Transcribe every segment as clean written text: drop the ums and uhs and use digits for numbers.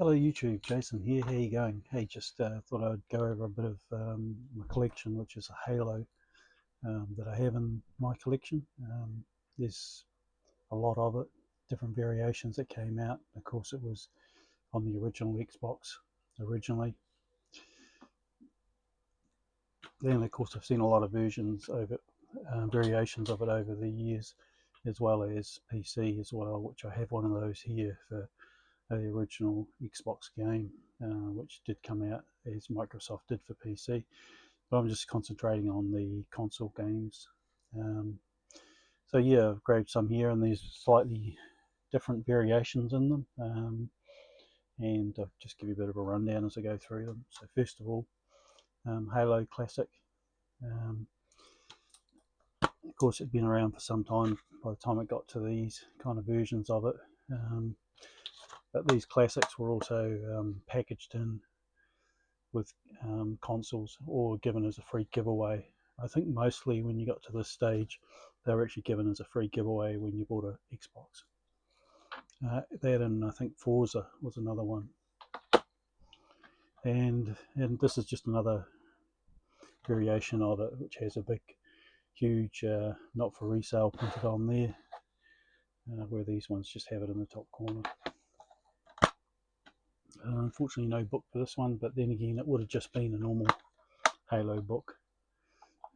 Hello YouTube, Jason here. How you going? Hey, just thought I'd go over a bit of my collection, which is a Halo that I have in my collection. There's a lot of it, different variations that came out. Of course, it was on the original Xbox originally. Then, of course, I've seen a lot of versions of it, variations of it over the years, as well as PC as well, which I have one of those here for the original Xbox game, which did come out as Microsoft did for PC. But I'm just concentrating on the console games. So yeah, I've grabbed some here, and there's slightly different variations in them. And I'll just give you a bit of a rundown as I go through them. So first of all, Halo Classic. Of course, it'd been around for some time by the time it got to these kind of versions of it. But these classics were also packaged in with consoles or given as a free giveaway. I think mostly when you got to this stage, they were actually given as a free giveaway when you bought an Xbox. That and I think Forza was another one. And this is just another variation of it, which has a big, huge not for resale printed on there, where these ones just have it in the top corner. Unfortunately, no book for this one, but then again, it would have just been a normal Halo book.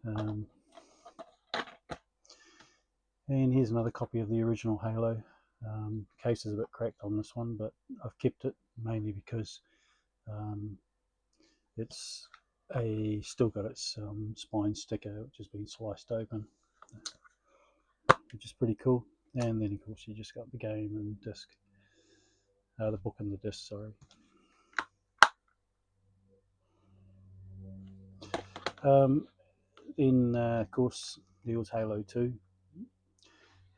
And here's another copy of the original Halo. The case is a bit cracked on this one, but I've kept it mainly because it's still got its spine sticker, which has been sliced open, which is pretty cool. And then, of course, you just got the game and disc, the book and the disc, sorry. Then, of course, there was Halo 2.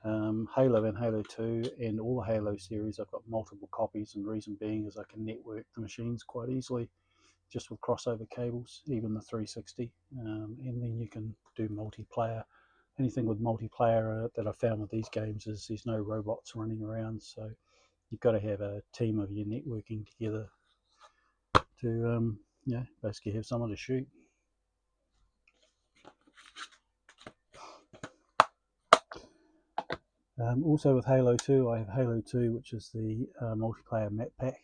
Halo and Halo 2 and all the Halo series, I've got multiple copies, and the reason being is I can network the machines quite easily just with crossover cables, even the 360, and then you can do multiplayer. Anything with multiplayer that I found with these games is there's no robots running around, so you've got to have a team of you networking together to basically have someone to shoot. Also with Halo 2, I have Halo 2, which is the multiplayer map pack.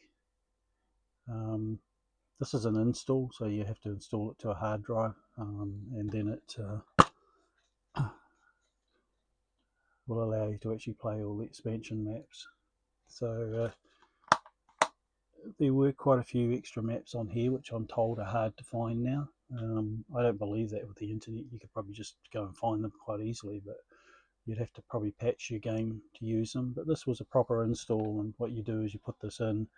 This is an install, so you have to install it to a hard drive, and then it will allow you to actually play all the expansion maps. So there were quite a few extra maps on here, which I'm told are hard to find now. I don't believe that with the internet. You could probably just go and find them quite easily, but you'd have to probably patch your game to use them. But this was a proper install, and what you do is you put this in,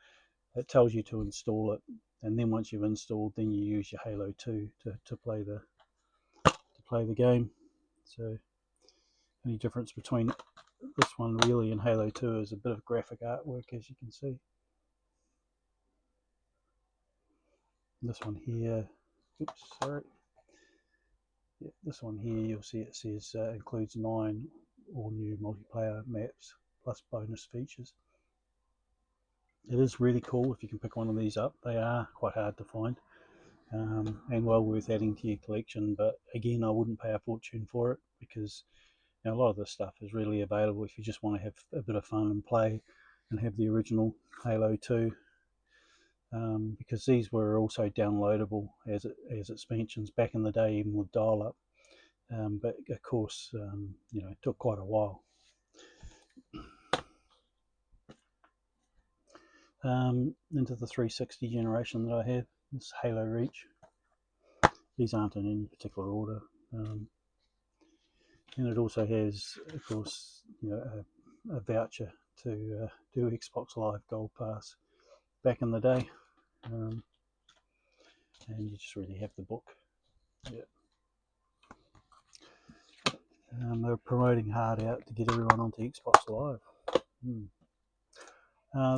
it tells you to install it, and then once you've installed, then you use your Halo 2 to play the game. So any difference between this one really and Halo 2 is a bit of graphic artwork, as you can see. This one here, oops, sorry. Yeah, this one here, you'll see it says includes 9 all new multiplayer maps plus bonus features. It is really cool if you can pick one of these up. They are quite hard to find, and well worth adding to your collection. But again, I wouldn't pay a fortune for it, because a lot of this stuff is really available if you just want to have a bit of fun and play and have the original Halo 2. Because these were also downloadable as expansions back in the day, even with dial-up. But of course, it took quite a while. Into the 360 generation that I have, this Halo Reach. These aren't in any particular order. And it also has, of course, a voucher to do Xbox Live Gold Pass back in the day. And you just really have the book. Yeah. They're promoting hard out to get everyone onto Xbox Live.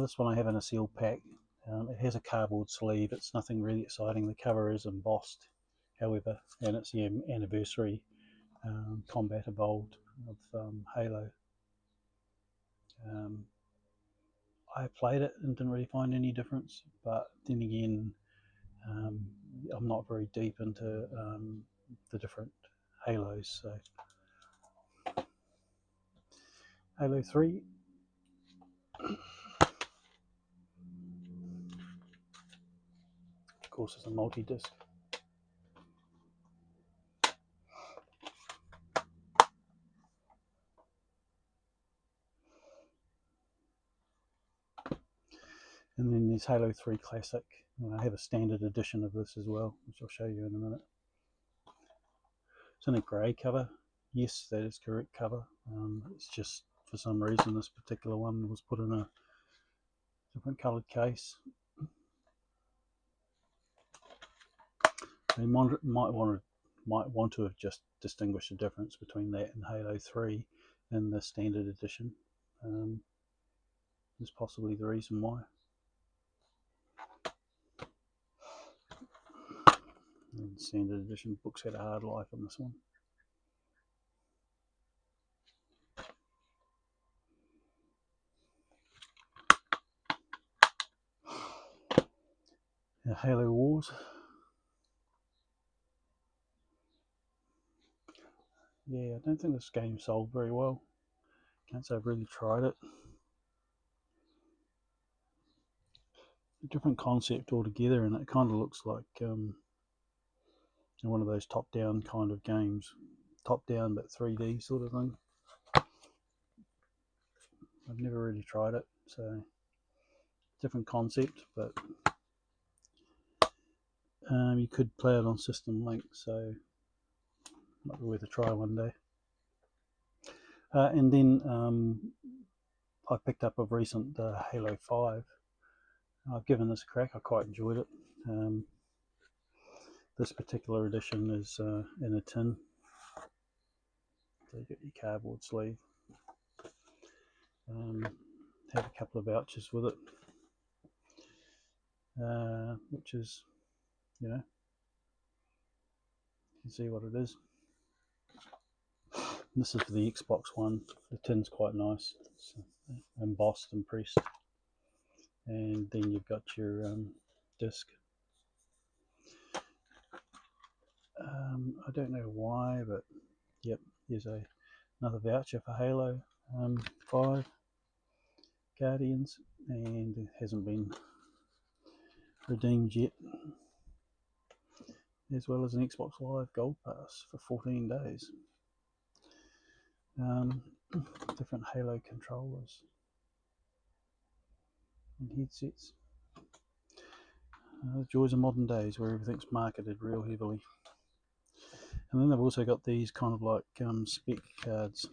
This one I have in a sealed pack. It has a cardboard sleeve. It's nothing really exciting. The cover is embossed, however, and it's the anniversary Combat Evolved of Halo. I played it and didn't really find any difference, but then again, I'm not very deep into the different Halos. So Halo 3, of course, is a multi-disc. And then there's Halo 3 Classic. And I have a standard edition of this as well, which I'll show you in a minute. It's in a grey cover. Yes, that is correct cover. It's just for some reason this particular one was put in a different coloured case. They might want to have just distinguished the difference between that and Halo 3 in the standard edition. Is possibly the reason why. And standard edition books had a hard life on this one. Halo Wars. Yeah, I don't think this game sold very well. Can't say I've really tried it. A different concept altogether, and it kind of looks like one of those top-down kind of games. Top-down but 3D sort of thing. I've never really tried it, so different concept, but you could play it on System Link, so might be worth a try one day. And then I picked up of recent Halo 5. I've given this a crack. I quite enjoyed it. This particular edition is in a tin. So you get your cardboard sleeve. Had a couple of vouchers with it, which is, you know, you can see what it is. And this is for the Xbox One. The tin's quite nice. It's embossed and pressed. And then you've got your disc. I don't know why, but yep, here's another voucher for Halo 5 Guardians, and it hasn't been redeemed yet, as well as an Xbox Live Gold Pass for 14 days. Different Halo controllers and headsets. The joys of modern days where everything's marketed real heavily. And then they've also got these kind of like spec cards,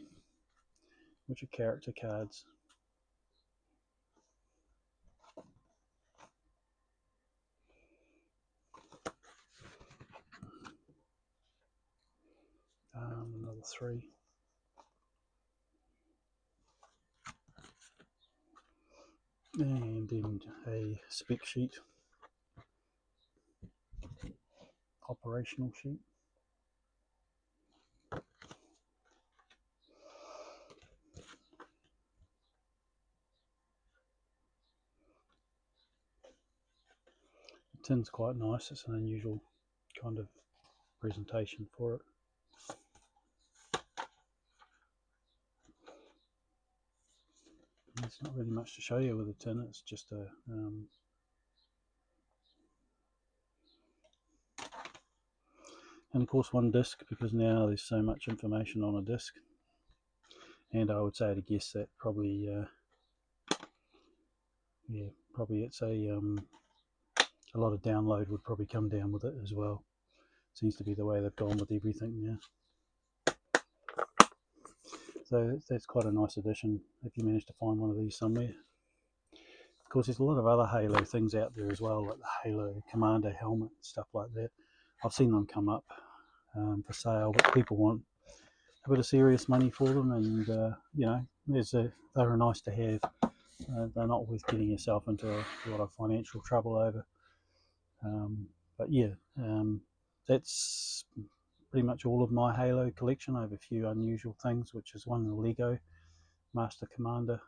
which are character cards. Another 3. And then a spec sheet, operational sheet. The tin's quite nice. It's an unusual kind of presentation for it. There's not really much to show you with a tin. It's just a and of course one disc, because now there's so much information on a disc. And I would say to guess that probably probably it's a lot of download would probably come down with it as well. Seems to be the way they've gone with everything now. So that's quite a nice addition if you manage to find one of these somewhere. Of course, there's a lot of other Halo things out there as well, like the Halo Commander helmet, stuff like that. I've seen them come up for sale, but people want a bit of serious money for them, and you know, they're nice to have. They're not worth getting yourself into a lot of financial trouble over. But yeah, that's pretty much all of my Halo collection. I have a few unusual things, which is one Lego Master Commander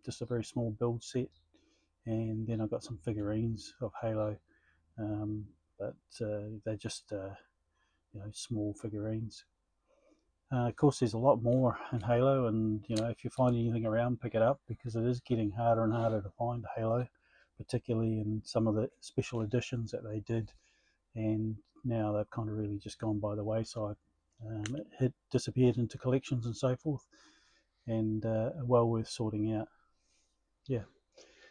just a very small build set, and then I've got some figurines of Halo, but they're just small figurines. Of course, there's a lot more in Halo, and if you find anything around, pick it up because it is getting harder and harder to find Halo, particularly in some of the special editions that they did, and now they've kind of really just gone by the wayside. It disappeared into collections and so forth, and well worth sorting out. Yeah.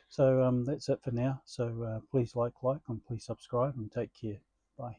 So that's it for now. So please like, and please subscribe, and take care. Bye.